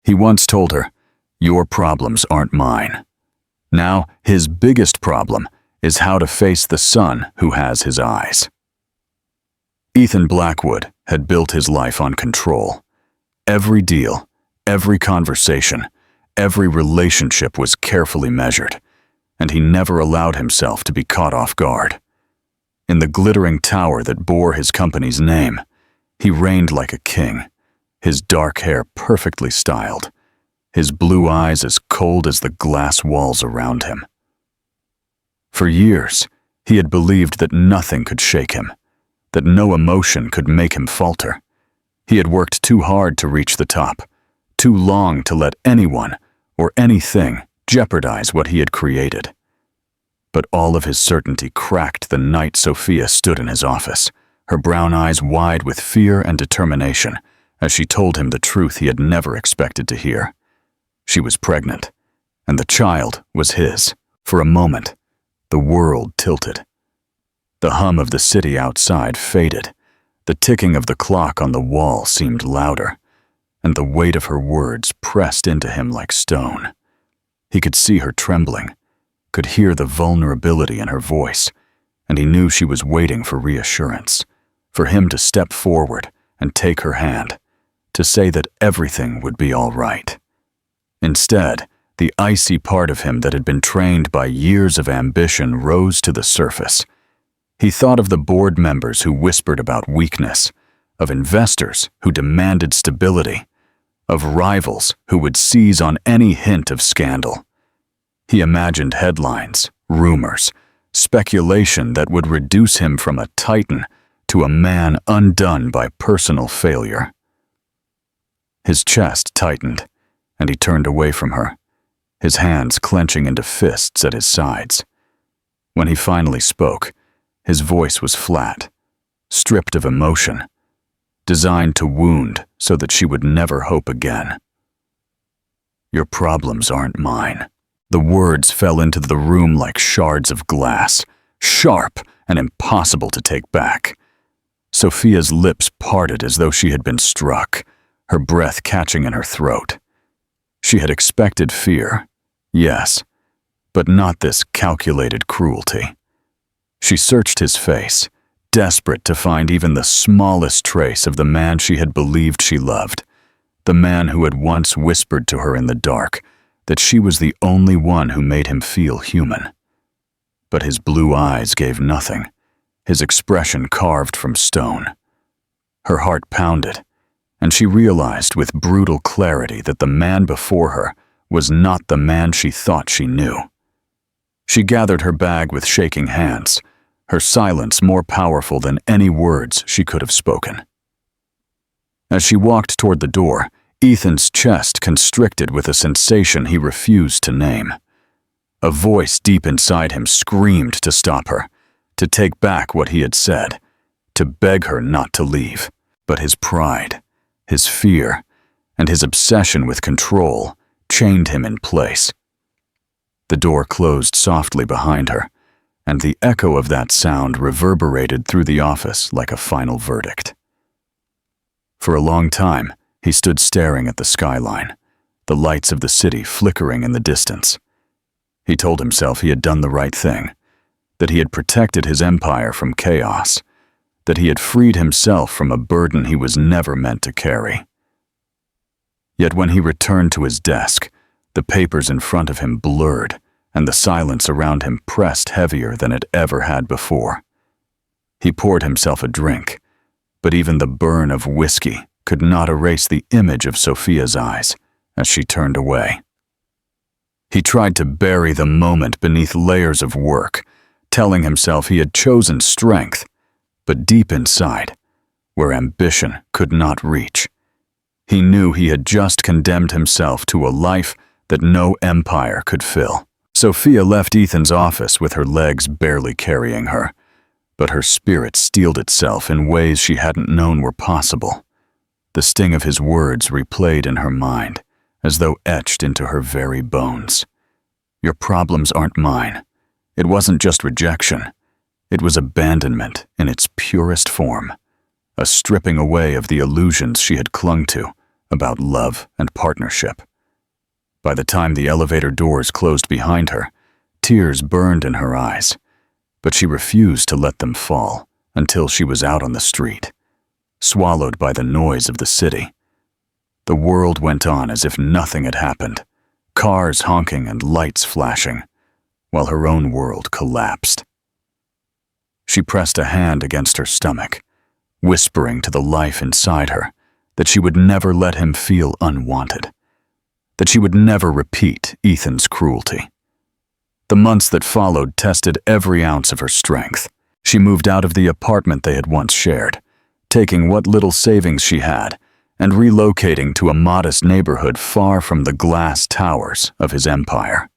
He once told her, "Your problems aren't mine." Now, his biggest problem is how to face the son who has his eyes. Ethan Blackwood had built his life on control. Every deal, every conversation, every relationship was carefully measured, and he never allowed himself to be caught off guard. In the glittering tower that bore his company's name, he reigned like a king, his dark hair perfectly styled, his blue eyes as cold as the glass walls around him. For years, he had believed that nothing could shake him, that no emotion could make him falter. He had worked too hard to reach the top, too long to let anyone or anything jeopardize what he had created. But all of his certainty cracked the night Sophia stood in his office, her brown eyes wide with fear and determination, as she told him the truth he had never expected to hear. She was pregnant, and the child was his. For a moment, the world tilted. The hum of the city outside faded. The ticking of the clock on the wall seemed louder, and the weight of her words pressed into him like stone. He could see her trembling, could hear the vulnerability in her voice, and he knew she was waiting for reassurance, for him to step forward and take her hand, to say that everything would be all right. Instead, the icy part of him that had been trained by years of ambition rose to the surface. He thought of the board members who whispered about weakness, of investors who demanded stability, of rivals who would seize on any hint of scandal. He imagined headlines, rumors, speculation that would reduce him from a titan to a man undone by personal failure. His chest tightened, and he turned away from her, his hands clenching into fists at his sides. When he finally spoke, his voice was flat, stripped of emotion, designed to wound so that she would never hope again. "Your problems aren't mine." The words fell into the room like shards of glass, sharp and impossible to take back. Sophia's lips parted as though she had been struck, her breath catching in her throat. She had expected fear, yes, but not this calculated cruelty. She searched his face, desperate to find even the smallest trace of the man she had believed she loved, the man who had once whispered to her in the dark that she was the only one who made him feel human. But his blue eyes gave nothing, his expression carved from stone. Her heart pounded, and she realized with brutal clarity that the man before her was not the man she thought she knew. She gathered her bag with shaking hands, her silence more powerful than any words she could have spoken. As she walked toward the door, Ethan's chest constricted with a sensation he refused to name. A voice deep inside him screamed to stop her, to take back what he had said, to beg her not to leave. But his pride, his fear, and his obsession with control chained him in place. The door closed softly behind her, and the echo of that sound reverberated through the office like a final verdict. For a long time, he stood staring at the skyline, the lights of the city flickering in the distance. He told himself he had done the right thing, that he had protected his empire from chaos, that he had freed himself from a burden he was never meant to carry. Yet when he returned to his desk, the papers in front of him blurred, and the silence around him pressed heavier than it ever had before. He poured himself a drink, but even the burn of whiskey could not erase the image of Sophia's eyes as she turned away. He tried to bury the moment beneath layers of work, telling himself he had chosen strength, but deep inside, where ambition could not reach, he knew he had just condemned himself to a life that no empire could fill. Sophia left Ethan's office with her legs barely carrying her, but her spirit steeled itself in ways she hadn't known were possible. The sting of his words replayed in her mind, as though etched into her very bones. "Your problems aren't mine." It wasn't just rejection. It was abandonment in its purest form, a stripping away of the illusions she had clung to, about love and partnership. By the time the elevator doors closed behind her, tears burned in her eyes, but she refused to let them fall until she was out on the street, swallowed by the noise of the city. The world went on as if nothing had happened, cars honking and lights flashing, while her own world collapsed. She pressed a hand against her stomach, whispering to the life inside her that she would never let him feel unwanted, that she would never repeat Ethan's cruelty. The months that followed tested every ounce of her strength. She moved out of the apartment they had once shared, taking what little savings she had and relocating to a modest neighborhood far from the glass towers of his empire.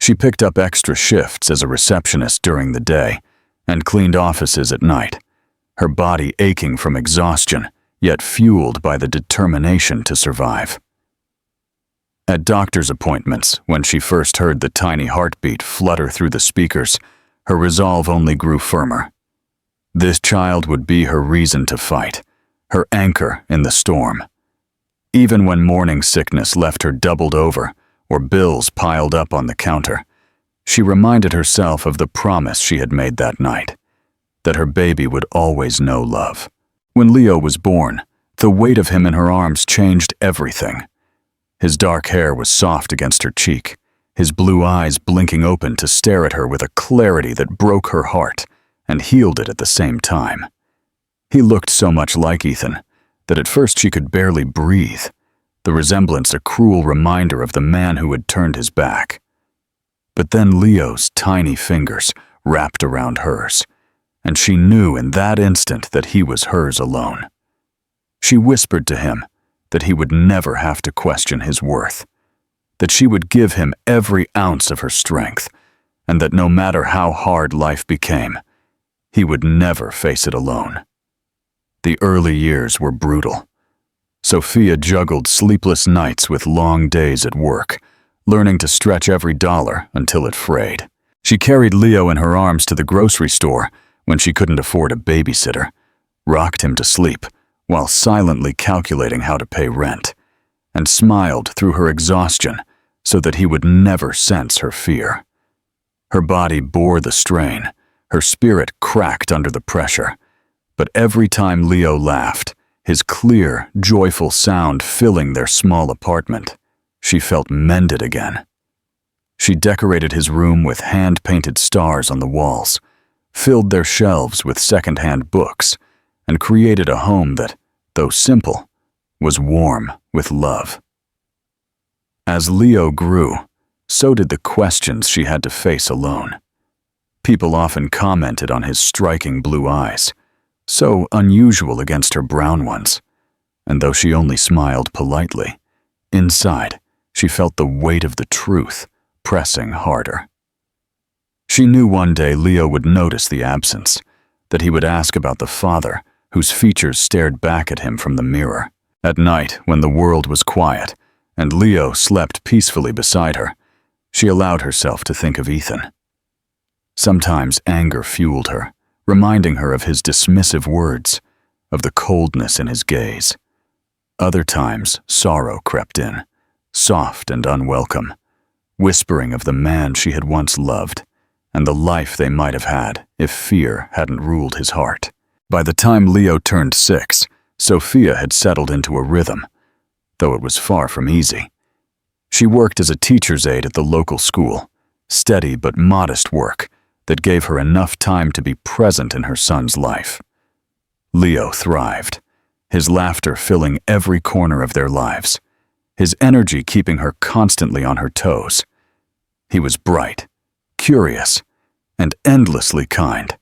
She picked up extra shifts as a receptionist during the day and cleaned offices at night, her body aching from exhaustion, yet fueled by the determination to survive. At doctor's appointments, when she first heard the tiny heartbeat flutter through the speakers, her resolve only grew firmer. This child would be her reason to fight, her anchor in the storm. Even when morning sickness left her doubled over or bills piled up on the counter, she reminded herself of the promise she had made that night, that her baby would always know love. When Leo was born, the weight of him in her arms changed everything. His dark hair was soft against her cheek, his blue eyes blinking open to stare at her with a clarity that broke her heart and healed it at the same time. He looked so much like Ethan that at first she could barely breathe, the resemblance a cruel reminder of the man who had turned his back. But then Leo's tiny fingers wrapped around hers, and she knew in that instant that he was hers alone. She whispered to him that he would never have to question his worth, that she would give him every ounce of her strength, and that no matter how hard life became, he would never face it alone. The early years were brutal. Sophia juggled sleepless nights with long days at work, learning to stretch every dollar until it frayed. She carried Leo in her arms to the grocery store when she couldn't afford a babysitter, rocked him to sleep while silently calculating how to pay rent, and smiled through her exhaustion so that he would never sense her fear. Her body bore the strain, her spirit cracked under the pressure, but every time Leo laughed, his clear, joyful sound filling their small apartment, she felt mended again. She decorated his room with hand-painted stars on the walls, filled their shelves with second-hand books, and created a home that, though simple, was warm with love. As Leo grew, so did the questions she had to face alone. People often commented on his striking blue eyes, so unusual against her brown ones, and though she only smiled politely, inside she felt the weight of the truth pressing harder. She knew one day Leo would notice the absence, that he would ask about the father whose features stared back at him from the mirror. At night, when the world was quiet and Leo slept peacefully beside her, she allowed herself to think of Ethan. Sometimes anger fueled her, reminding her of his dismissive words, of the coldness in his gaze. Other times, sorrow crept in, soft and unwelcome, whispering of the man she had once loved and the life they might have had if fear hadn't ruled his heart. By the time Leo turned 6, Sophia had settled into a rhythm, though it was far from easy. She worked as a teacher's aide at the local school, steady but modest work that gave her enough time to be present in her son's life. Leo thrived, his laughter filling every corner of their lives, his energy keeping her constantly on her toes. He was bright, curious, and endlessly kind,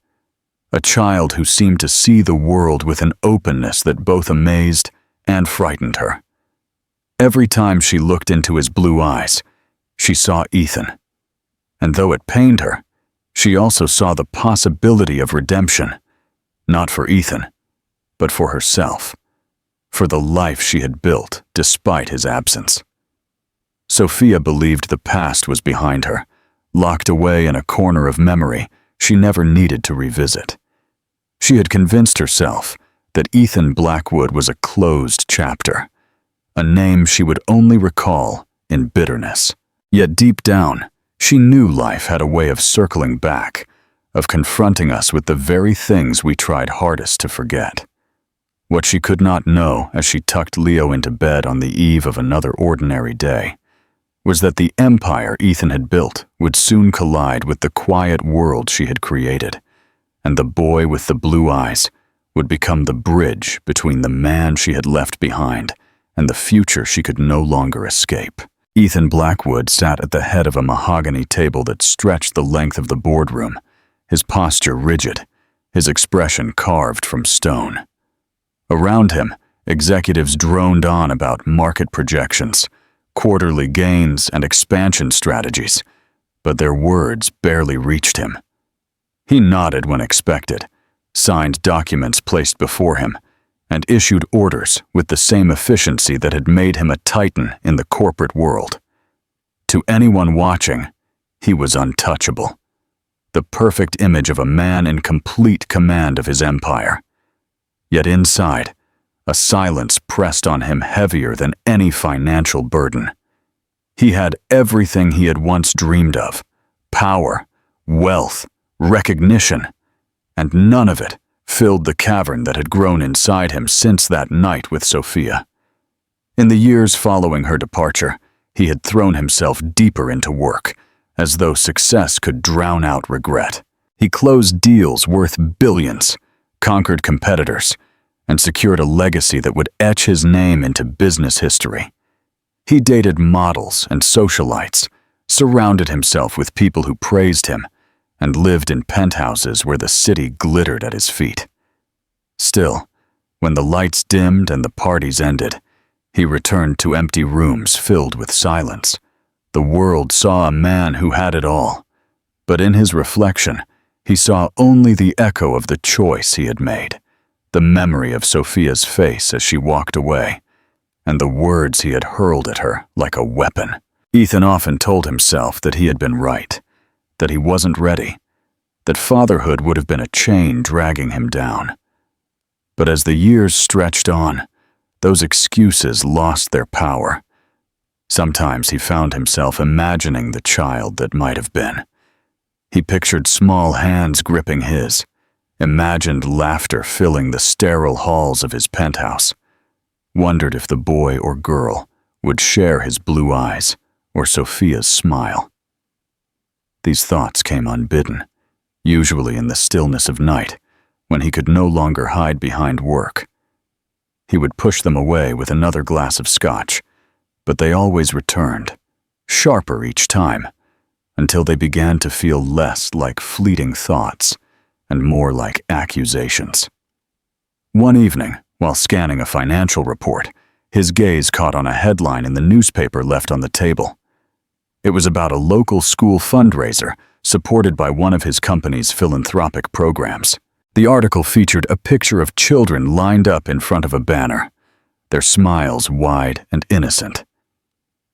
a child who seemed to see the world with an openness that both amazed and frightened her. Every time she looked into his blue eyes, she saw Ethan, and though it pained her, she also saw the possibility of redemption, not for Ethan, but for herself, for the life she had built despite his absence. Sophia believed the past was behind her, locked away in a corner of memory she never needed to revisit. She had convinced herself that Ethan Blackwood was a closed chapter, a name she would only recall in bitterness. Yet deep down, she knew life had a way of circling back, of confronting us with the very things we tried hardest to forget. What she could not know as she tucked Leo into bed on the eve of another ordinary day was that the empire Ethan had built would soon collide with the quiet world she had created, and the boy with the blue eyes would become the bridge between the man she had left behind and the future she could no longer escape. Ethan Blackwood sat at the head of a mahogany table that stretched the length of the boardroom, his posture rigid, his expression carved from stone. Around him, executives droned on about market projections, quarterly gains, and expansion strategies, but their words barely reached him. He nodded when expected, signed documents placed before him, and issued orders with the same efficiency that had made him a titan in the corporate world. To anyone watching, he was untouchable, the perfect image of a man in complete command of his empire. Yet inside, a silence pressed on him heavier than any financial burden. He had everything he had once dreamed of: power, wealth, recognition, and none of it filled the cavern that had grown inside him since that night with Sophia. In the years following her departure, he had thrown himself deeper into work, as though success could drown out regret. He closed deals worth billions, conquered competitors, and secured a legacy that would etch his name into business history. He dated models and socialites, surrounded himself with people who praised him, and lived in penthouses where the city glittered at his feet. Still, when the lights dimmed and the parties ended, he returned to empty rooms filled with silence. The world saw a man who had it all, but in his reflection, he saw only the echo of the choice he had made, the memory of Sophia's face as she walked away, and the words he had hurled at her like a weapon. Ethan often told himself that he had been right, that he wasn't ready, that fatherhood would have been a chain dragging him down. But as the years stretched on, those excuses lost their power. Sometimes he found himself imagining the child that might have been. He pictured small hands gripping his, imagined laughter filling the sterile halls of his penthouse, wondered if the boy or girl would share his blue eyes or Sophia's smile. These thoughts came unbidden, usually in the stillness of night, when he could no longer hide behind work. He would push them away with another glass of scotch, but they always returned, sharper each time, until they began to feel less like fleeting thoughts and more like accusations. One evening, while scanning a financial report, his gaze caught on a headline in the newspaper left on the table. It was about a local school fundraiser supported by one of his company's philanthropic programs. The article featured a picture of children lined up in front of a banner, their smiles wide and innocent.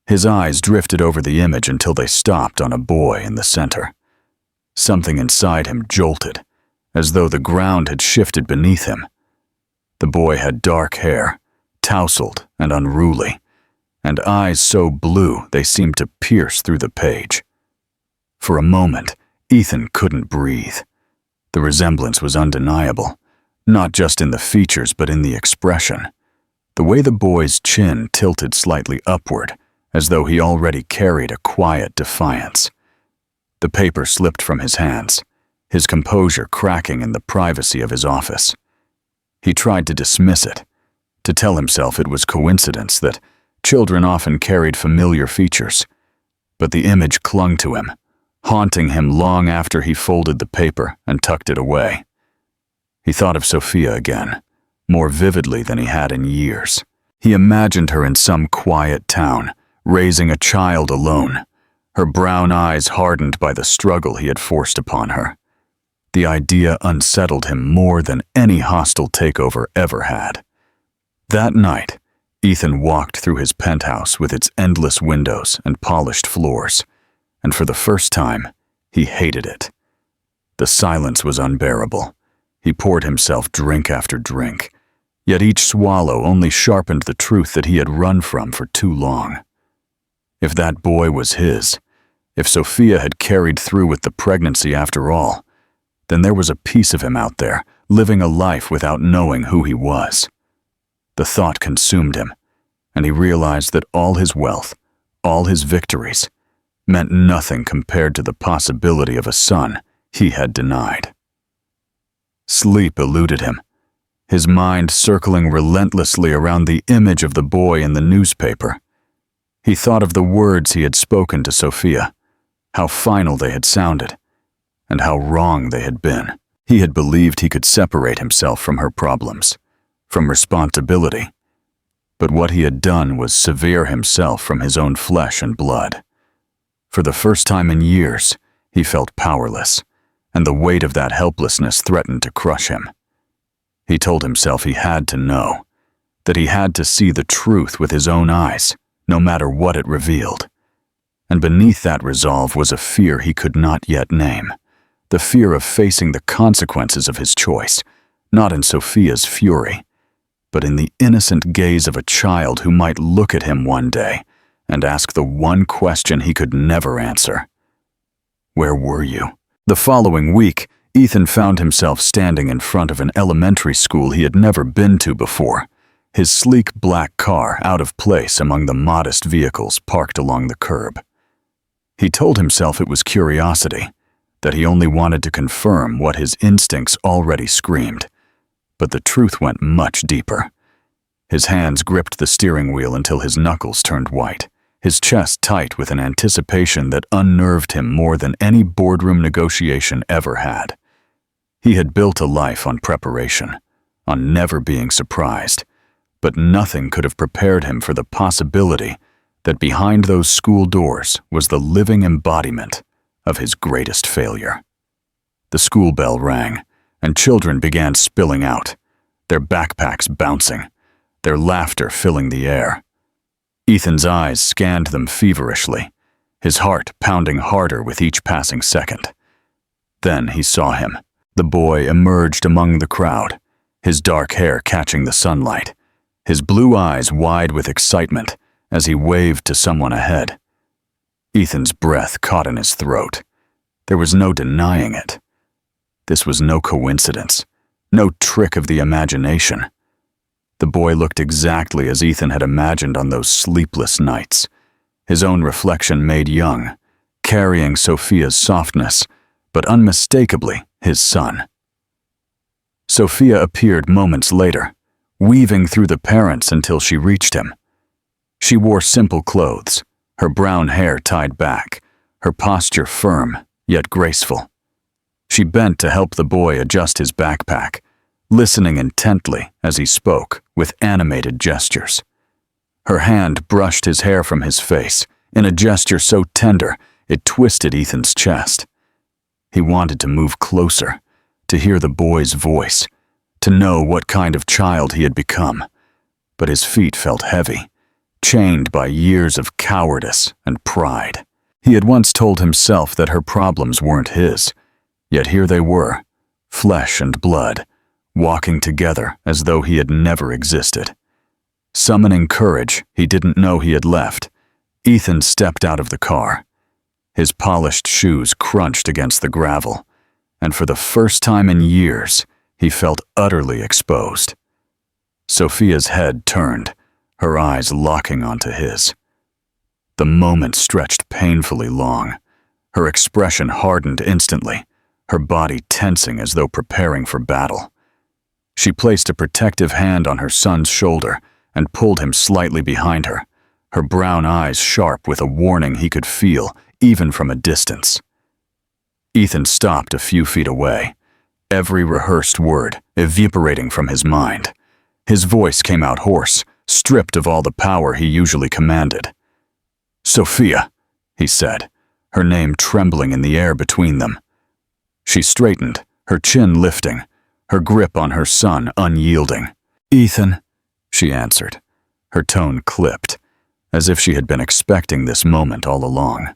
His eyes drifted over the image until they stopped on a boy in the center. Something inside him jolted, as though the ground had shifted beneath him. The boy had dark hair, tousled and unruly, and eyes so blue they seemed to pierce through the page. For a moment, Ethan couldn't breathe. The resemblance was undeniable, not just in the features but in the expression. The way the boy's chin tilted slightly upward, as though he already carried a quiet defiance. The paper slipped from his hands, his composure cracking in the privacy of his office. He tried to dismiss it, to tell himself it was coincidence that children often carried familiar features, but the image clung to him, haunting him long after he folded the paper and tucked it away. He thought of Sophia again, more vividly than he had in years. He imagined her in some quiet town, raising a child alone, her brown eyes hardened by the struggle he had forced upon her. The idea unsettled him more than any hostile takeover ever had. That night, Ethan walked through his penthouse with its endless windows and polished floors, and for the first time, he hated it. The silence was unbearable. He poured himself drink after drink, Yet each swallow only sharpened the truth that he had run from for too long. If that boy was his, if Sophia had carried through with the pregnancy after all, then there was a piece of him out there, living a life without knowing who he was. The thought consumed him, and he realized that all his wealth, all his victories, meant nothing compared to the possibility of a son he had denied. Sleep eluded him, his mind circling relentlessly around the image of the boy in the newspaper. He thought of the words he had spoken to Sophia, how final they had sounded, and how wrong they had been. He had believed he could separate himself from her problems, from responsibility, but what he had done was sever himself from his own flesh and blood. For the first time in years, he felt powerless, and the weight of that helplessness threatened to crush him. He told himself he had to know, that he had to see the truth with his own eyes, no matter what it revealed. And beneath that resolve was a fear he could not yet name, the fear of facing the consequences of his choice, not in Sophia's fury, but in the innocent gaze of a child who might look at him one day and ask the one question he could never answer. Where were you? The following week, Ethan found himself standing in front of an elementary school he had never been to before, his sleek black car out of place among the modest vehicles parked along the curb. He told himself it was curiosity, that he only wanted to confirm what his instincts already screamed. But the truth went much deeper. His hands gripped the steering wheel until his knuckles turned white, his chest tight with an anticipation that unnerved him more than any boardroom negotiation ever had. He had built a life on preparation, on never being surprised, but nothing could have prepared him for the possibility that behind those school doors was the living embodiment of his greatest failure. The school bell rang, and children began spilling out, their backpacks bouncing, their laughter filling the air. Ethan's eyes scanned them feverishly, his heart pounding harder with each passing second. Then he saw him. The boy emerged among the crowd, his dark hair catching the sunlight, his blue eyes wide with excitement as he waved to someone ahead. Ethan's breath caught in his throat. There was no denying it. This was no coincidence, no trick of the imagination. The boy looked exactly as Ethan had imagined on those sleepless nights, his own reflection made young, carrying Sophia's softness, but unmistakably his son. Sophia appeared moments later, weaving through the parents until she reached him. She wore simple clothes, her brown hair tied back, her posture firm yet graceful. She bent to help the boy adjust his backpack, listening intently as he spoke with animated gestures. Her hand brushed his hair from his face in a gesture so tender it twisted Ethan's chest. He wanted to move closer, to hear the boy's voice, to know what kind of child he had become, but his feet felt heavy, chained by years of cowardice and pride. He had once told himself that her problems weren't his, yet here they were, flesh and blood, walking together as though he had never existed. Summoning courage he didn't know he had left, Ethan stepped out of the car. His polished shoes crunched against the gravel, and for the first time in years, he felt utterly exposed. Sophia's head turned, her eyes locking onto his. The moment stretched painfully long. Her expression hardened instantly, her body tensing as though preparing for battle. She placed a protective hand on her son's shoulder and pulled him slightly behind her, her brown eyes sharp with a warning he could feel even from a distance. Ethan stopped a few feet away, every rehearsed word evaporating from his mind. His voice came out hoarse, stripped of all the power he usually commanded. "Sophia," he said, her name trembling in the air between them. She straightened, her chin lifting, her grip on her son unyielding. "Ethan," she answered, her tone clipped, as if she had been expecting this moment all along.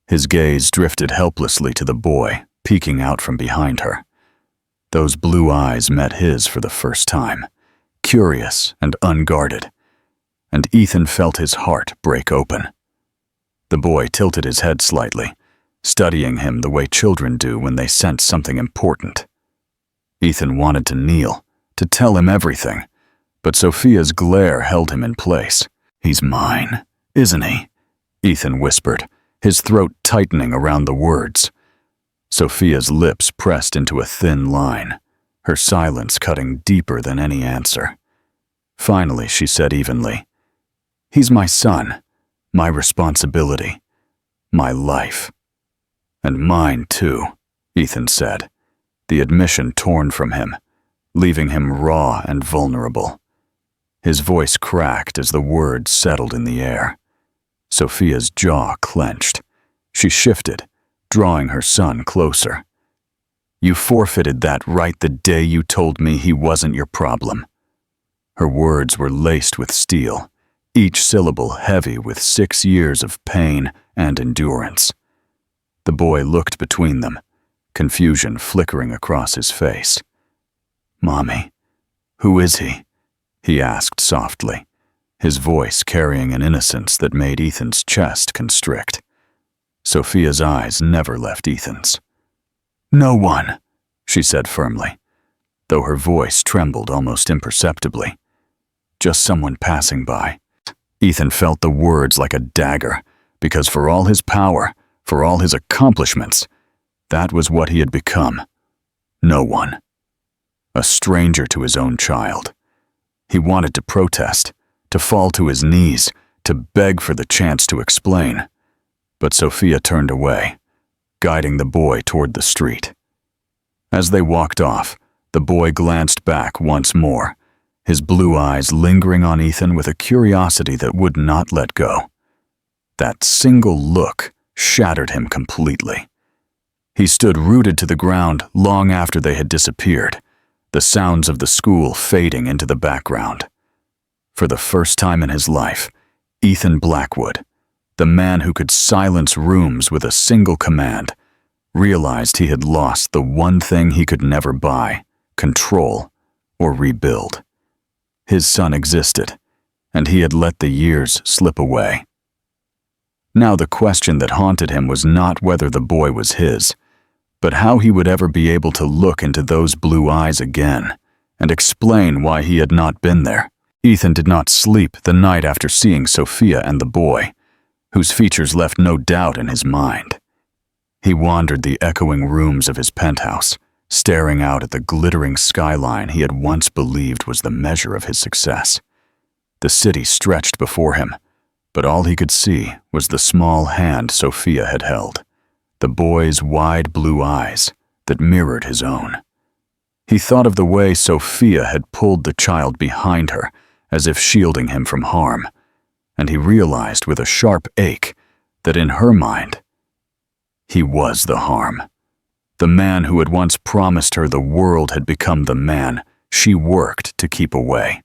His gaze drifted helplessly to the boy, peeking out from behind her. Those blue eyes met his for the first time, curious and unguarded, and Ethan felt his heart break open. The boy tilted his head slightly, studying him the way children do when they sense something important. Ethan wanted to kneel, to tell him everything, but Sophia's glare held him in place. "He's mine, isn't he?" Ethan whispered, his throat tightening around the words. Sophia's lips pressed into a thin line, her silence cutting deeper than any answer. Finally, she said evenly, "He's my son, my responsibility, my life." "And mine too," Ethan said, the admission torn from him, leaving him raw and vulnerable. His voice cracked as the words settled in the air. Sophia's jaw clenched. She shifted, drawing her son closer. "You forfeited that right the day you told me he wasn't your problem." Her words were laced with steel, each syllable heavy with 6 years of pain and endurance. The boy looked between them, confusion flickering across his face. "Mommy, who is he?" he asked softly, his voice carrying an innocence that made Ethan's chest constrict. Sophia's eyes never left Ethan's. "No one," she said firmly, though her voice trembled almost imperceptibly. "Just someone passing by." Ethan felt the words like a dagger, because for all his power, for all his accomplishments, that was what he had become. No one. A stranger to his own child. He wanted to protest, to fall to his knees, to beg for the chance to explain. But Sophia turned away, guiding the boy toward the street. As they walked off, the boy glanced back once more, his blue eyes lingering on Ethan with a curiosity that would not let go. That single look shattered him completely. He stood rooted to the ground long after they had disappeared, the sounds of the school fading into the background. For the first time in his life, Ethan Blackwood, the man who could silence rooms with a single command, realized he had lost the one thing he could never buy, control, or rebuild. His son existed, and he had let the years slip away. Now the question that haunted him was not whether the boy was his, but how he would ever be able to look into those blue eyes again and explain why he had not been there. Ethan did not sleep the night after seeing Sophia and the boy, whose features left no doubt in his mind. He wandered the echoing rooms of his penthouse, staring out at the glittering skyline he had once believed was the measure of his success. The city stretched before him, but all he could see was the small hand Sophia had held, the boy's wide blue eyes that mirrored his own. He thought of the way Sophia had pulled the child behind her, as if shielding him from harm, and he realized with a sharp ache that in her mind, he was the harm. The man who had once promised her the world had become the man she worked to keep away.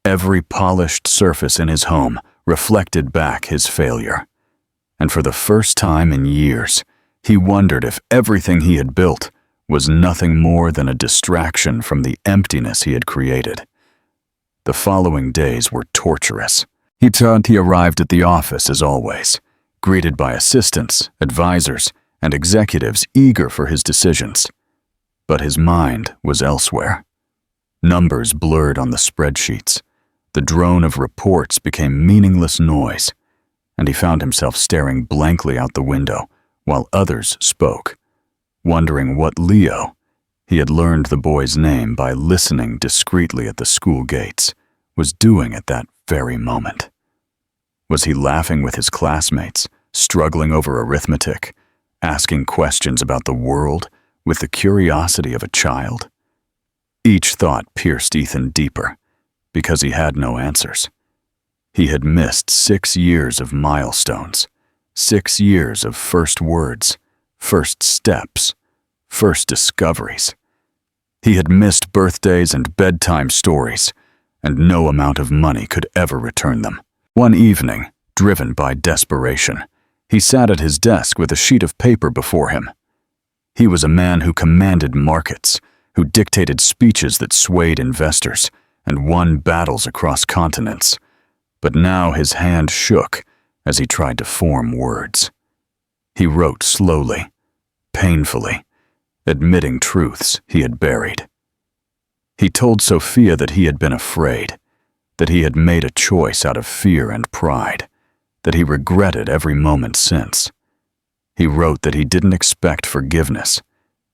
Every polished surface in his home reflected back his failure, and for the first time in years, he wondered if everything he had built was nothing more than a distraction from the emptiness he had created. The following days were torturous. He arrived at the office as always, greeted by assistants, advisors, and executives eager for his decisions. But his mind was elsewhere. Numbers blurred on the spreadsheets. The drone of reports became meaningless noise, and he found himself staring blankly out the window while others spoke, wondering what Leo, he had learned the boy's name by listening discreetly at the school gates, was doing at that very moment. Was he laughing with his classmates, struggling over arithmetic, asking questions about the world with the curiosity of a child? Each thought pierced Ethan deeper, because he had no answers. He had missed 6 years of milestones, 6 years of first words, first steps, first discoveries. He had missed birthdays and bedtime stories, and no amount of money could ever return them. One evening, driven by desperation, he sat at his desk with a sheet of paper before him. He was a man who commanded markets, who dictated speeches that swayed investors and won battles across continents. But now his hand shook as he tried to form words. He wrote slowly, painfully, admitting truths he had buried. He told Sophia that he had been afraid, that he had made a choice out of fear and pride, that he regretted every moment since. He wrote that he didn't expect forgiveness,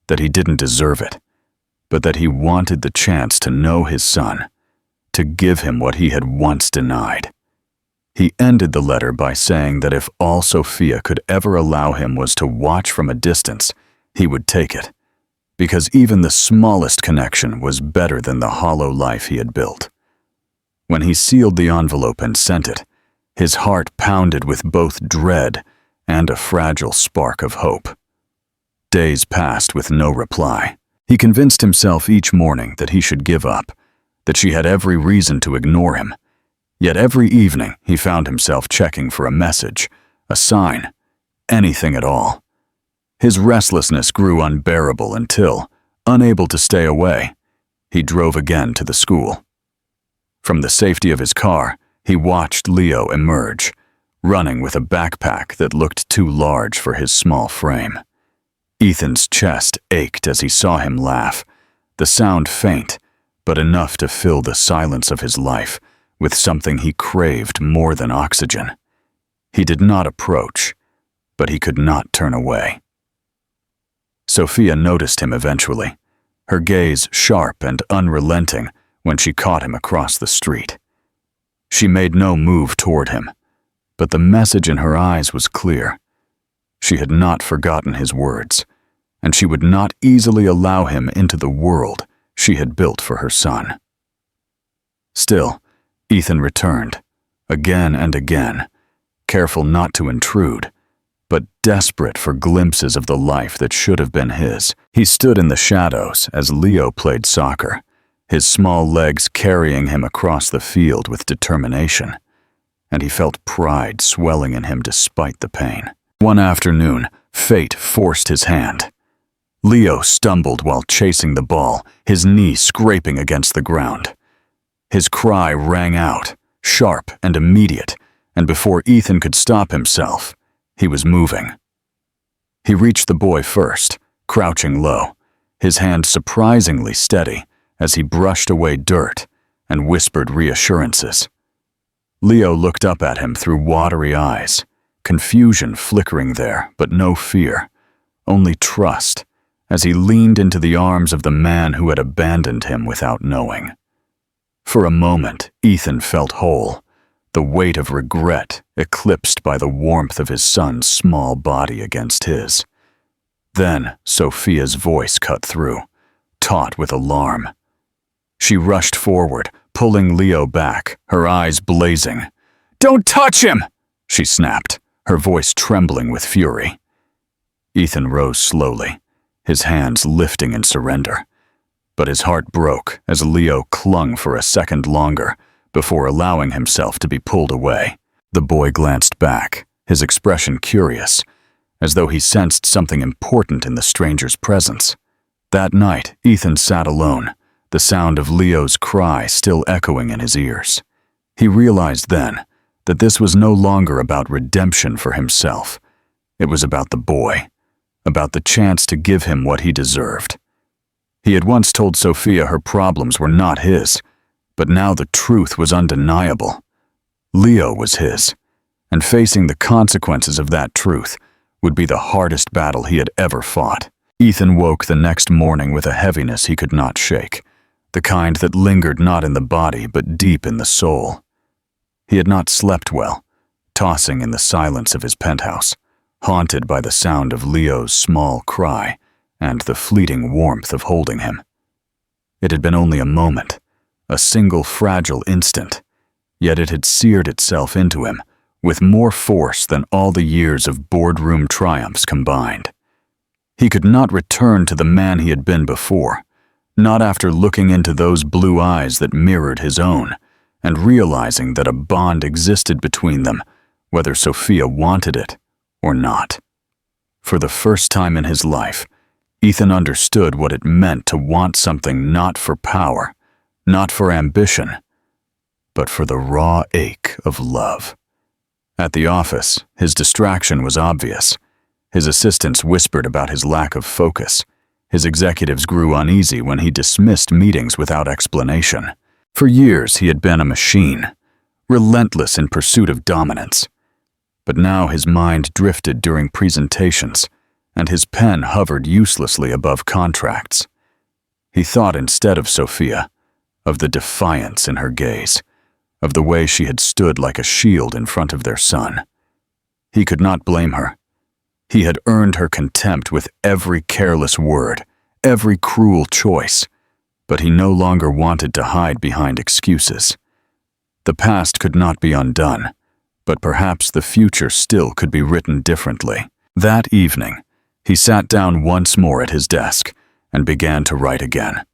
that he didn't deserve it, but that he wanted the chance to know his son, to give him what he had once denied. He ended the letter by saying that if all Sophia could ever allow him was to watch from a distance, he would take it, because even the smallest connection was better than the hollow life he had built. When he sealed the envelope and sent it, his heart pounded with both dread and a fragile spark of hope. Days passed with no reply. He convinced himself each morning that he should give up, that she had every reason to ignore him. Yet every evening he found himself checking for a message, a sign, anything at all. His restlessness grew unbearable until, unable to stay away, he drove again to the school. From the safety of his car, he watched Leo emerge, running with a backpack that looked too large for his small frame. Ethan's chest ached as he saw him laugh, the sound faint, but enough to fill the silence of his life with something he craved more than oxygen. He did not approach, but he could not turn away. Sophia noticed him eventually, her gaze sharp and unrelenting when she caught him across the street. She made no move toward him, but the message in her eyes was clear. She had not forgotten his words, and she would not easily allow him into the world she had built for her son. Still, Ethan returned, again and again, careful not to intrude, but desperate for glimpses of the life that should have been his. He stood in the shadows as Leo played soccer, his small legs carrying him across the field with determination, and he felt pride swelling in him despite the pain. One afternoon, fate forced his hand. Leo stumbled while chasing the ball, his knee scraping against the ground. His cry rang out, sharp and immediate, and before Ethan could stop himself, he was moving. He reached the boy first, crouching low, his hand surprisingly steady as he brushed away dirt and whispered reassurances. Leo looked up at him through watery eyes, confusion flickering there, but no fear, only trust, as he leaned into the arms of the man who had abandoned him without knowing. For a moment, Ethan felt whole, the weight of regret eclipsed by the warmth of his son's small body against his. Then Sophia's voice cut through, taut with alarm. She rushed forward, pulling Leo back, her eyes blazing. "Don't touch him!" she snapped, her voice trembling with fury. Ethan rose slowly, his hands lifting in surrender. But his heart broke as Leo clung for a second longer before allowing himself to be pulled away. The boy glanced back, his expression curious, as though he sensed something important in the stranger's presence. That night, Ethan sat alone, the sound of Leo's cry still echoing in his ears. He realized then that this was no longer about redemption for himself. It was about the boy, about the chance to give him what he deserved. He had once told Sophia her problems were not his, but now the truth was undeniable. Leo was his, and facing the consequences of that truth would be the hardest battle he had ever fought. Ethan woke the next morning with a heaviness he could not shake, the kind that lingered not in the body but deep in the soul. He had not slept well, tossing in the silence of his penthouse, haunted by the sound of Leo's small cry and the fleeting warmth of holding him. It had been only a moment, a single fragile instant, yet it had seared itself into him with more force than all the years of boardroom triumphs combined. He could not return to the man he had been before, not after looking into those blue eyes that mirrored his own, and realizing that a bond existed between them, whether Sophia wanted it or not. For the first time in his life, Ethan understood what it meant to want something not for power, not for ambition, but for the raw ache of love. At the office, his distraction was obvious. His assistants whispered about his lack of focus. His executives grew uneasy when he dismissed meetings without explanation. For years, he had been a machine, relentless in pursuit of dominance. But now his mind drifted during presentations, and his pen hovered uselessly above contracts. He thought instead of Sophia, of the defiance in her gaze, of the way she had stood like a shield in front of their son. He could not blame her. He had earned her contempt with every careless word, every cruel choice, but he no longer wanted to hide behind excuses. The past could not be undone, but perhaps the future still could be written differently. That evening, he sat down once more at his desk and began to write again.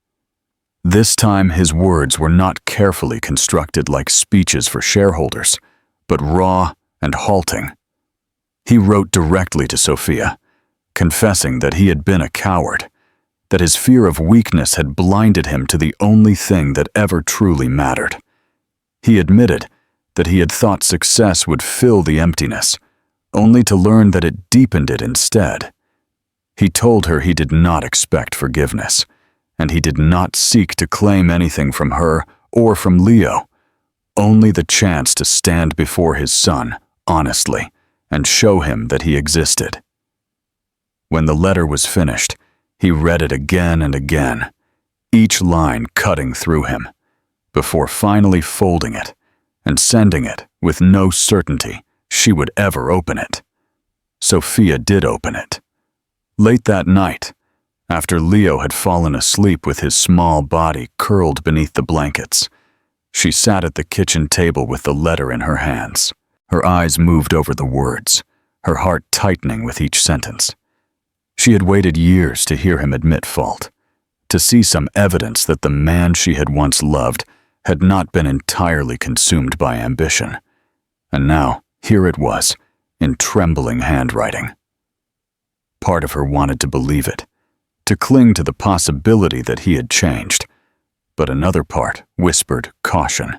This time his words were not carefully constructed like speeches for shareholders, but raw and halting. He wrote directly to Sophia, confessing that he had been a coward, that his fear of weakness had blinded him to the only thing that ever truly mattered. He admitted that he had thought success would fill the emptiness, only to learn that it deepened it instead. He told her he did not expect forgiveness, and he did not seek to claim anything from her or from Leo, only the chance to stand before his son honestly and show him that he existed. When the letter was finished, he read it again and again, each line cutting through him, before finally folding it and sending it with no certainty she would ever open it. Sophia did open it. Late that night, after Leo had fallen asleep with his small body curled beneath the blankets, she sat at the kitchen table with the letter in her hands. Her eyes moved over the words, her heart tightening with each sentence. She had waited years to hear him admit fault, to see some evidence that the man she had once loved had not been entirely consumed by ambition. And now, here it was, in trembling handwriting. Part of her wanted to believe it, to cling to the possibility that he had changed, but another part whispered caution.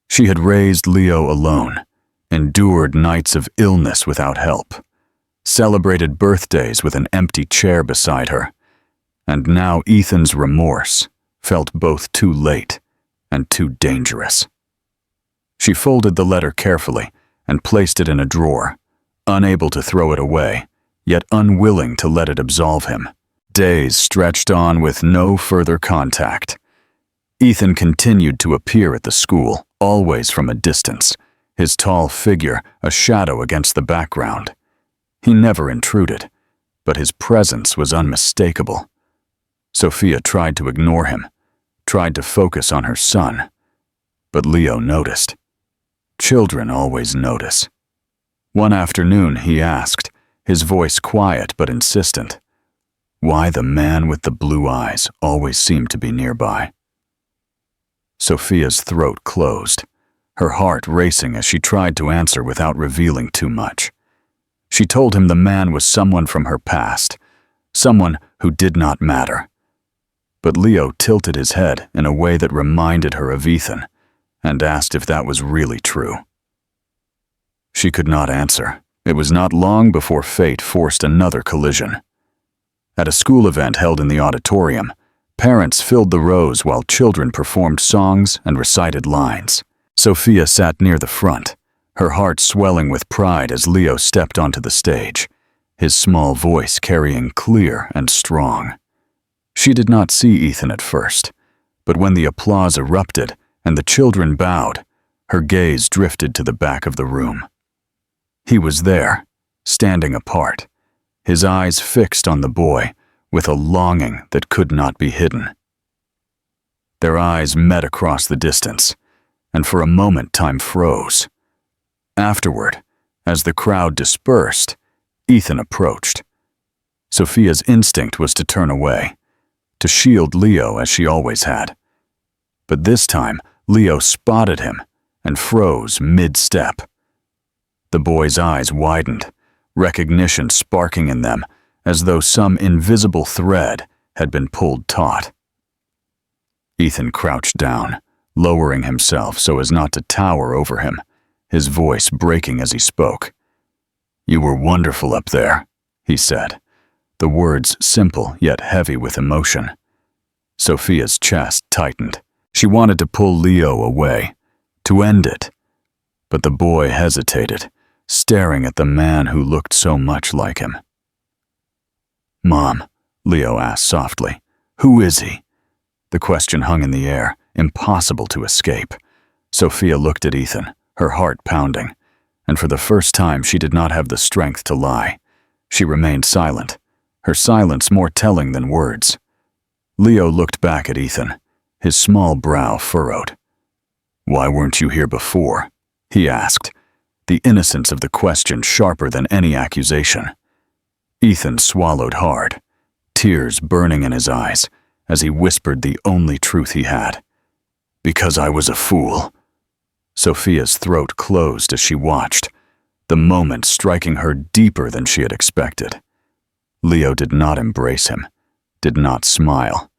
She had raised Leo alone, endured nights of illness without help, celebrated birthdays with an empty chair beside her, and now Ethan's remorse felt both too late and too dangerous. She folded the letter carefully and placed it in a drawer, unable to throw it away, yet unwilling to let it absolve him. Days stretched on with no further contact. Ethan continued to appear at the school, always from a distance, his tall figure a shadow against the background. He never intruded, but his presence was unmistakable. Sophia tried to ignore him, tried to focus on her son, but Leo noticed. Children always notice. One afternoon he asked, his voice quiet but insistent, why the man with the blue eyes always seemed to be nearby. Sophia's throat closed, her heart racing as she tried to answer without revealing too much. She told him the man was someone from her past, someone who did not matter. But Leo tilted his head in a way that reminded her of Ethan, and asked if that was really true. She could not answer. It was not long before fate forced another collision. At a school event held in the auditorium, parents filled the rows while children performed songs and recited lines. Sophia sat near the front, her heart swelling with pride as Leo stepped onto the stage, his small voice carrying clear and strong. She did not see Ethan at first, but when the applause erupted and the children bowed, her gaze drifted to the back of the room. He was there, standing apart, his eyes fixed on the boy with a longing that could not be hidden. Their eyes met across the distance, and for a moment time froze. Afterward, as the crowd dispersed, Ethan approached. Sophia's instinct was to turn away, to shield Leo as she always had. But this time, Leo spotted him and froze mid-step. The boy's eyes widened, recognition sparking in them as though some invisible thread had been pulled taut. Ethan crouched down, lowering himself so as not to tower over him, his voice breaking as he spoke. "You were wonderful up there," he said, the words simple yet heavy with emotion. Sophia's chest tightened. She wanted to pull Leo away, to end it. But the boy hesitated, staring at the man who looked so much like him. "Mom," Leo asked softly, "who is he?" The question hung in the air, impossible to escape. Sophia looked at Ethan, her heart pounding, and for the first time she did not have the strength to lie. She remained silent, her silence more telling than words. Leo looked back at Ethan, his small brow furrowed. "Why weren't you here before?" he asked, the innocence of the question sharper than any accusation. Ethan swallowed hard, tears burning in his eyes as he whispered the only truth he had. "Because I was a fool." Sophia's throat closed as she watched, the moment striking her deeper than she had expected. Leo did not embrace him, did not smile,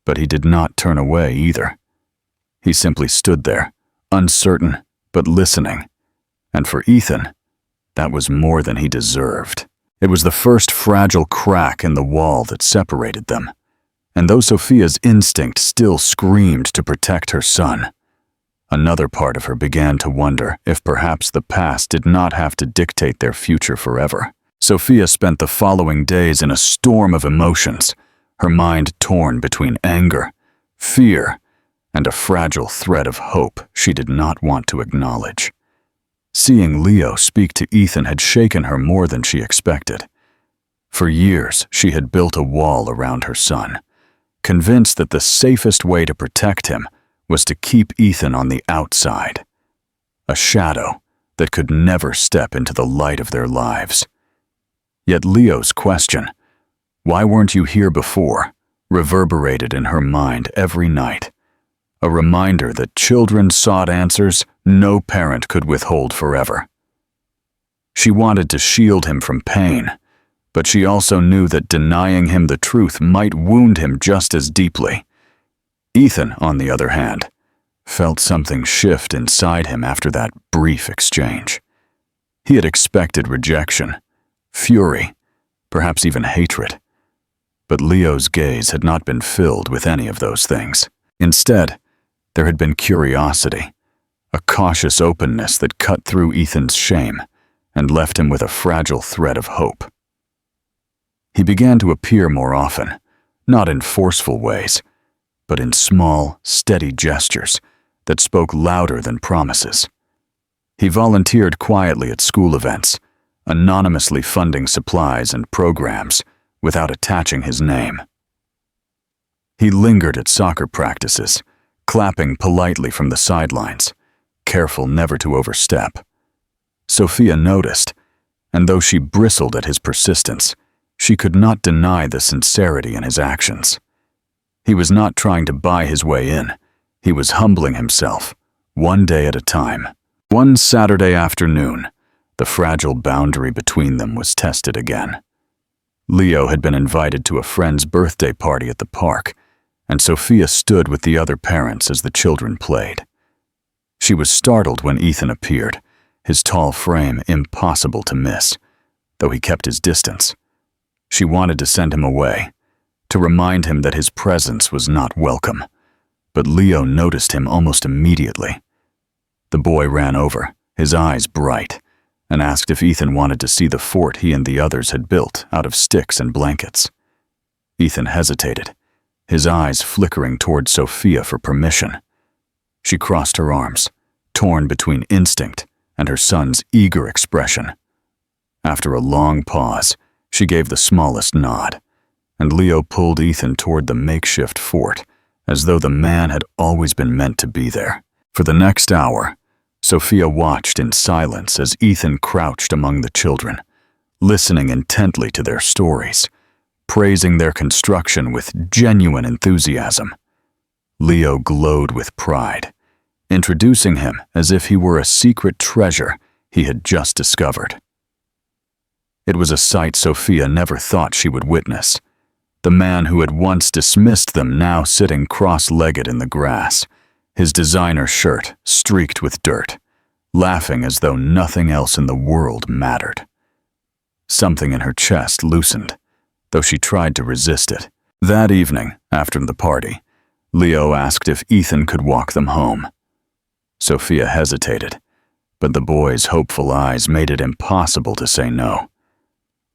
but he did not turn away either. He simply stood there, uncertain but listening, and for Ethan, that was more than he deserved. It was the first fragile crack in the wall that separated them, and though Sophia's instinct still screamed to protect her son, another part of her began to wonder if perhaps the past did not have to dictate their future forever. Sophia spent the following days in a storm of emotions, her mind torn between anger, fear, and a fragile thread of hope she did not want to acknowledge. Seeing Leo speak to Ethan had shaken her more than she expected. For years, she had built a wall around her son, convinced that the safest way to protect him was to keep Ethan on the outside, a shadow that could never step into the light of their lives. Yet Leo's question, "Why weren't you here before?" reverberated in her mind every night, a reminder that children sought answers no parent could withhold forever. She wanted to shield him from pain, but she also knew that denying him the truth might wound him just as deeply. Ethan, on the other hand, felt something shift inside him after that brief exchange. He had expected rejection, fury, perhaps even hatred. But Leo's gaze had not been filled with any of those things. Instead, there had been curiosity, a cautious openness that cut through Ethan's shame and left him with a fragile thread of hope. He began to appear more often, not in forceful ways, but in small, steady gestures that spoke louder than promises. He volunteered quietly at school events, anonymously funding supplies and programs without attaching his name. He lingered at soccer practices, clapping politely from the sidelines, careful never to overstep. Sophia noticed, and though she bristled at his persistence, she could not deny the sincerity in his actions. He was not trying to buy his way in. He was humbling himself, one day at a time. One Saturday afternoon, the fragile boundary between them was tested again. Leo had been invited to a friend's birthday party at the park, and Sophia stood with the other parents as the children played. She was startled when Ethan appeared, his tall frame impossible to miss, though he kept his distance. She wanted to send him away, to remind him that his presence was not welcome, but Leo noticed him almost immediately. The boy ran over, his eyes bright, and asked if Ethan wanted to see the fort he and the others had built out of sticks and blankets. Ethan hesitated, his eyes flickering toward Sophia for permission. She crossed her arms, torn between instinct and her son's eager expression. After a long pause, she gave the smallest nod, and Leo pulled Ethan toward the makeshift fort, as though the man had always been meant to be there. For the next hour, Sophia watched in silence as Ethan crouched among the children, listening intently to their stories, praising their construction with genuine enthusiasm. Leo glowed with pride, introducing him as if he were a secret treasure he had just discovered. It was a sight Sophia never thought she would witness. The man who had once dismissed them now sitting cross-legged in the grass, his designer shirt streaked with dirt, laughing as though nothing else in the world mattered. Something in her chest loosened, though she tried to resist it. That evening, after the party, Leo asked if Ethan could walk them home. Sophia hesitated, but the boy's hopeful eyes made it impossible to say no.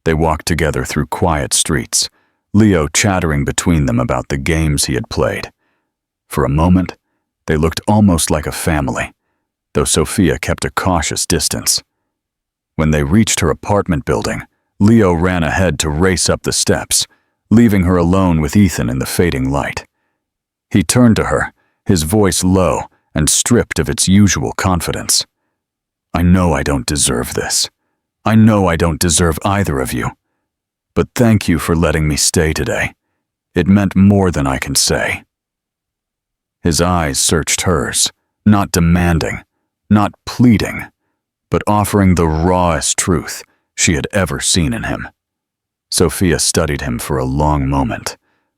They walked together through quiet streets, Leo chattering between them about the games he had played. For a moment, they looked almost like a family, though Sophia kept a cautious distance. When they reached her apartment building, Leo ran ahead to race up the steps, leaving her alone with Ethan in the fading light. He turned to her, his voice low and stripped of its usual confidence. "I know I don't deserve this. I know I don't deserve either of you. But thank you for letting me stay today. It meant more than I can say." His eyes searched hers, not demanding, not pleading, but offering the rawest truth she had ever seen in him. Sophia studied him for a long moment,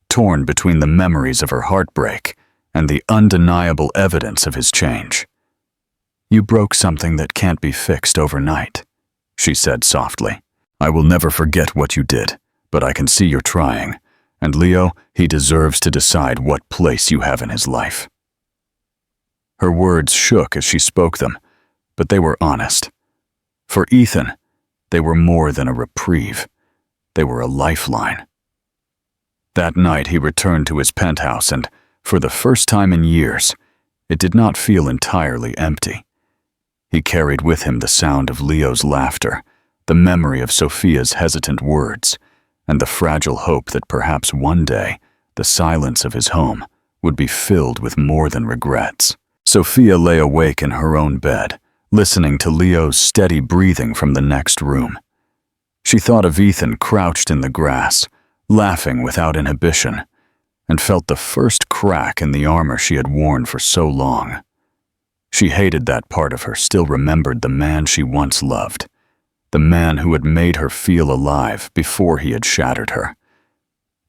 torn between the memories of her heartbreak and the undeniable evidence of his change. "You broke something that can't be fixed overnight," she said softly. "I will never forget what you did, but I can see you're trying, and Leo, he deserves to decide what place you have in his life." Her words shook as she spoke them, but they were honest. For Ethan, they were more than a reprieve. They were a lifeline. That night he returned to his penthouse and, for the first time in years, it did not feel entirely empty. He carried with him the sound of Leo's laughter, the memory of Sophia's hesitant words, and the fragile hope that perhaps one day the silence of his home would be filled with more than regrets. Sophia lay awake in her own bed, listening to Leo's steady breathing from the next room. She thought of Ethan crouched in the grass, laughing without inhibition, and felt the first crack in the armor she had worn for so long. She hated that part of her still remembered the man she once loved, the man who had made her feel alive before he had shattered her.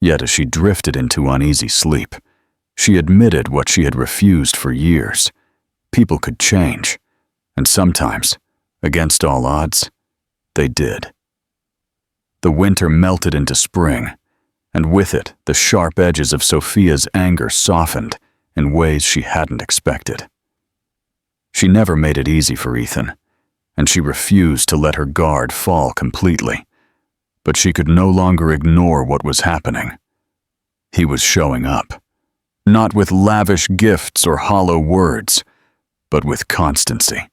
Yet as she drifted into uneasy sleep, she admitted what she had refused for years. People could change, and sometimes, against all odds, they did. The winter melted into spring, and with it the sharp edges of Sophia's anger softened in ways she hadn't expected. She never made it easy for Ethan, and she refused to let her guard fall completely. But she could no longer ignore what was happening. He was showing up, not with lavish gifts or hollow words, but with constancy.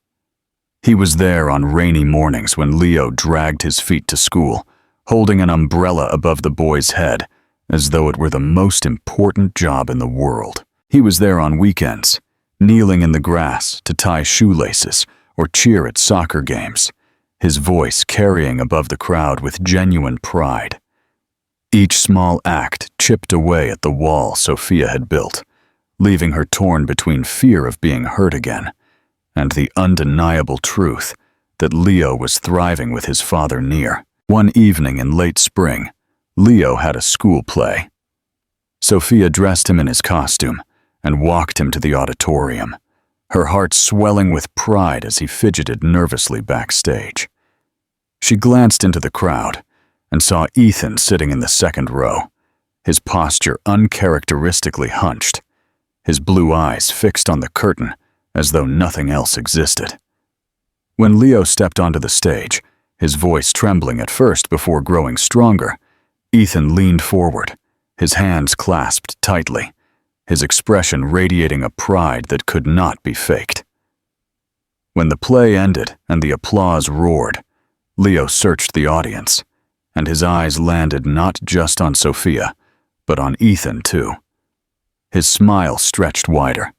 He was there on rainy mornings when Leo dragged his feet to school, holding an umbrella above the boy's head, as though it were the most important job in the world. He was there on weekends, kneeling in the grass to tie shoelaces or cheer at soccer games, his voice carrying above the crowd with genuine pride. Each small act chipped away at the wall Sophia had built, leaving her torn between fear of being hurt again and the undeniable truth that Leo was thriving with his father near. One evening in late spring, Leo had a school play. Sophia dressed him in his costume and walked him to the auditorium, her heart swelling with pride as he fidgeted nervously backstage. She glanced into the crowd and saw Ethan sitting in the second row, his posture uncharacteristically hunched, his blue eyes fixed on the curtain as though nothing else existed. When Leo stepped onto the stage, his voice trembling at first before growing stronger, Ethan leaned forward, his hands clasped tightly, his expression radiating a pride that could not be faked. When the play ended and the applause roared, Leo searched the audience, and his eyes landed not just on Sophia, but on Ethan too. His smile stretched wider,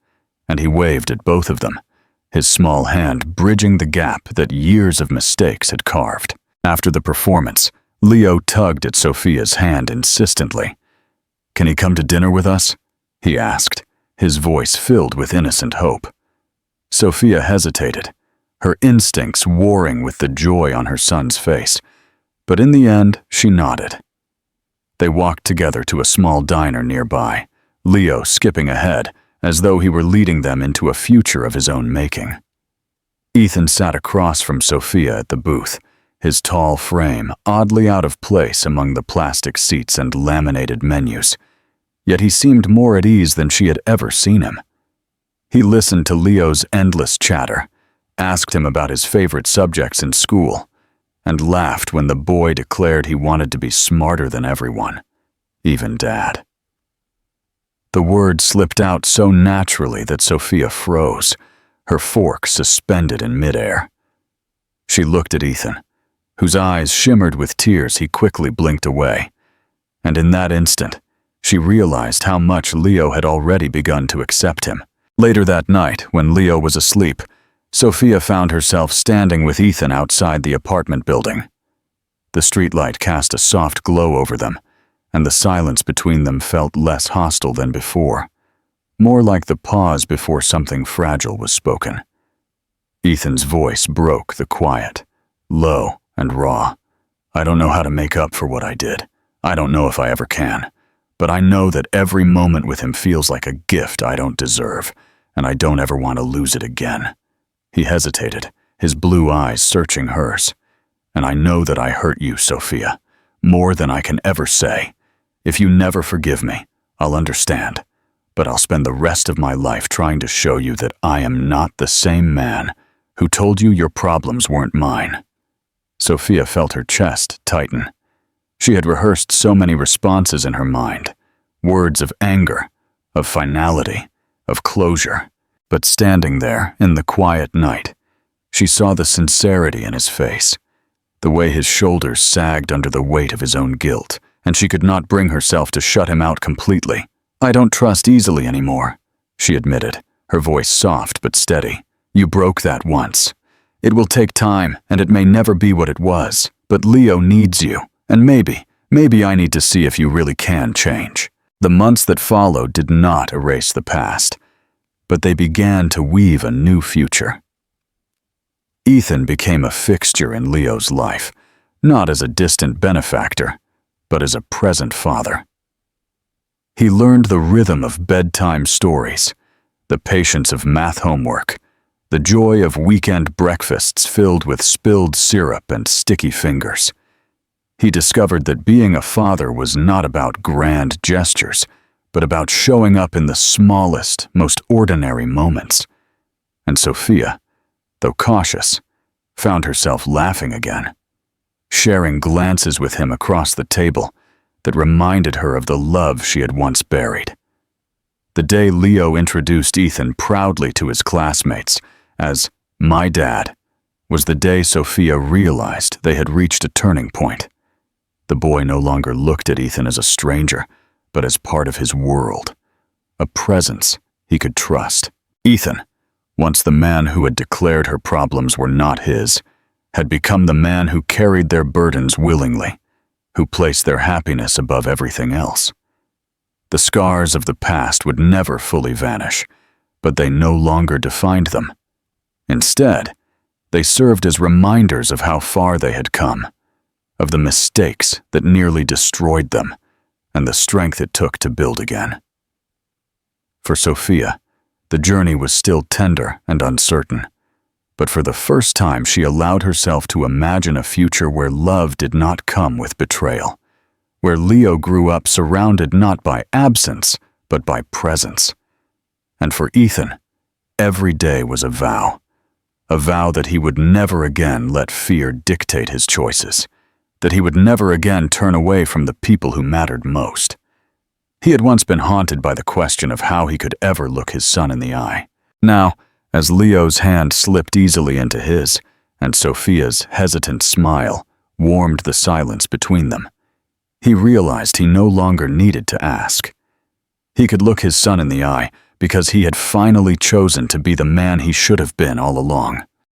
and he waved at both of them, his small hand bridging the gap that years of mistakes had carved. After the performance, Leo tugged at Sophia's hand insistently. "Can he come to dinner with us?" he asked, his voice filled with innocent hope. Sophia hesitated, her instincts warring with the joy on her son's face, but in the end, she nodded. They walked together to a small diner nearby, Leo skipping ahead, as though he were leading them into a future of his own making. Ethan sat across from Sophia at the booth, his tall frame oddly out of place among the plastic seats and laminated menus. Yet he seemed more at ease than she had ever seen him. He listened to Leo's endless chatter, asked him about his favorite subjects in school, and laughed when the boy declared he wanted to be smarter than everyone, even Dad. The words slipped out so naturally that Sophia froze, her fork suspended in midair. She looked at Ethan, whose eyes shimmered with tears he quickly blinked away, and in that instant, she realized how much Leo had already begun to accept him. Later that night, when Leo was asleep, Sophia found herself standing with Ethan outside the apartment building. The streetlight cast a soft glow over them, and the silence between them felt less hostile than before, more like the pause before something fragile was spoken. Ethan's voice broke the quiet, low and raw. "I don't know how to make up for what I did. I don't know if I ever can. But I know that every moment with him feels like a gift I don't deserve, and I don't ever want to lose it again." He hesitated, his blue eyes searching hers. "And I know that I hurt you, Sophia, more than I can ever say. If you never forgive me, I'll understand. But I'll spend the rest of my life trying to show you that I am not the same man who told you your problems weren't mine." Sophia felt her chest tighten. She had rehearsed so many responses in her mind, words of anger, of finality, of closure. But standing there in the quiet night, she saw the sincerity in his face, the way his shoulders sagged under the weight of his own guilt, and she could not bring herself to shut him out completely. "I don't trust easily anymore," she admitted, her voice soft but steady. "You broke that once. It will take time, and it may never be what it was, but Leo needs you, and maybe I need to see if you really can change." The months that followed did not erase the past, but they began to weave a new future. Ethan became a fixture in Leo's life, not as a distant benefactor, but as a present father. He learned the rhythm of bedtime stories, the patience of math homework, the joy of weekend breakfasts filled with spilled syrup and sticky fingers. He discovered that being a father was not about grand gestures, but about showing up in the smallest, most ordinary moments. And Sophia, though cautious, found herself laughing again, sharing glances with him across the table that reminded her of the love she had once buried. The day Leo introduced Ethan proudly to his classmates as "my dad" was the day Sophia realized they had reached a turning point. The boy no longer looked at Ethan as a stranger, but as part of his world, a presence he could trust. Ethan, once the man who had declared her problems were not his, had become the man who carried their burdens willingly, who placed their happiness above everything else. The scars of the past would never fully vanish, but they no longer defined them. Instead, they served as reminders of how far they had come, of the mistakes that nearly destroyed them, and the strength it took to build again. For Sophia, the journey was still tender and uncertain, but for the first time she allowed herself to imagine a future where love did not come with betrayal, where Leo grew up surrounded not by absence, but by presence. And for Ethan, every day was a vow that he would never again let fear dictate his choices, that he would never again turn away from the people who mattered most. He had once been haunted by the question of how he could ever look his son in the eye. Now, as Leo's hand slipped easily into his, and Sophia's hesitant smile warmed the silence between them, he realized he no longer needed to ask. He could look his son in the eye because he had finally chosen to be the man he should have been all along.